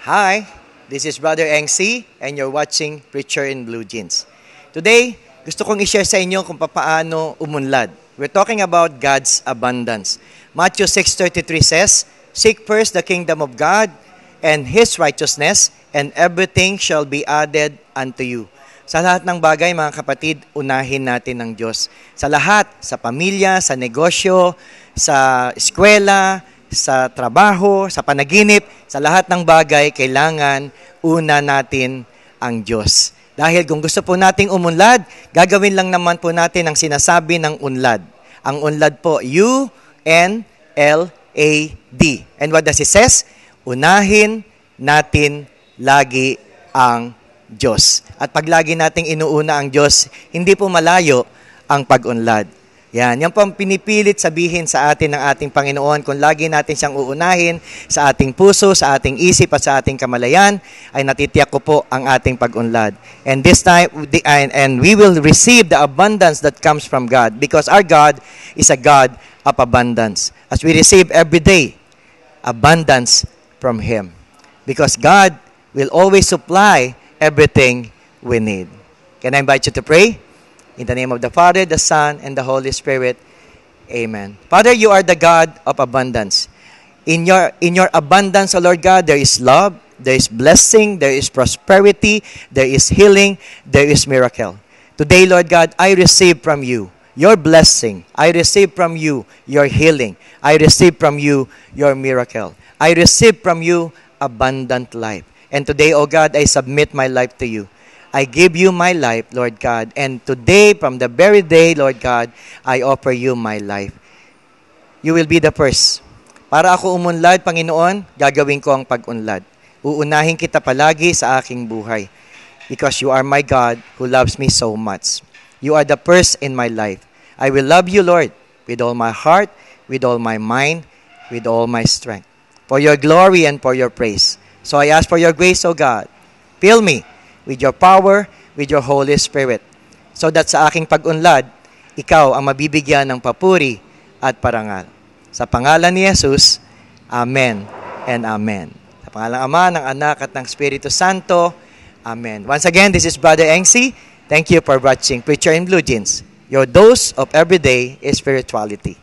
Hi, this is Brother Engsi and you're watching Preacher in Blue Jeans. Today, gusto kong i-share sa inyo kung paano umunlad. We're talking about God's abundance. Matthew 6:33 says, "Seek first the kingdom of God and His righteousness, and everything shall be added unto you." Sa lahat ng bagay, mga kapatid, unahin natin ng Diyos. Sa lahat, sa pamilya, sa negosyo, sa eskwela, sa trabaho, sa panaginip, sa lahat ng bagay, kailangan una natin ang Diyos. Dahil kung gusto po nating umunlad, gagawin lang naman po natin ang sinasabi ng unlad. Ang unlad po, U-N-L-A-D. And what does it says? Unahin natin lagi ang Diyos. At pag lagi nating inuuna ang Diyos, hindi po malayo ang pag-unlad. Yan po ang pinipilit sabihin sa atin ng ating Panginoon. Kung lagi natin siyang uunahin sa ating puso, sa ating isip at sa ating kamalayan, ay natitiyak ko po ang ating pag-unlad. And this time, and we will receive the abundance that comes from God, because our God is a God of abundance. As we receive every day abundance from Him, because God will always supply everything we need. Can I invite you to pray? In the name of the Father, the Son, and the Holy Spirit. Amen. Father, you are the God of abundance. In your abundance, O Lord God, there is love, there is blessing, there is prosperity, there is healing, there is miracle. Today, Lord God, I receive from you your blessing. I receive from you your healing. I receive from you your miracle. I receive from you abundant life. And today, O God, I submit my life to you. I give you my life, Lord God. And today, from the very day, Lord God, I offer you my life. You will be the first. Para ako umunlad, Panginoon, gagawin ko ang pag-unlad. Uunahin kita palagi sa aking buhay. Because you are my God who loves me so much. You are the first in my life. I will love you, Lord, with all my heart, with all my mind, with all my strength. For your glory and for your praise. So I ask for your grace, O God. Fill me with your power, with your Holy Spirit. So that sa aking pag-unlad, ikaw ang mabibigyan ng papuri at parangal. Sa pangalan ni Jesus, Amen and Amen. Sa pangalan ng Ama, ng Anak at ng Espiritu Santo, Amen. Once again, this is Brother Engsi. Thank you for watching Preacher in Blue Jeans, your dose of everyday spirituality.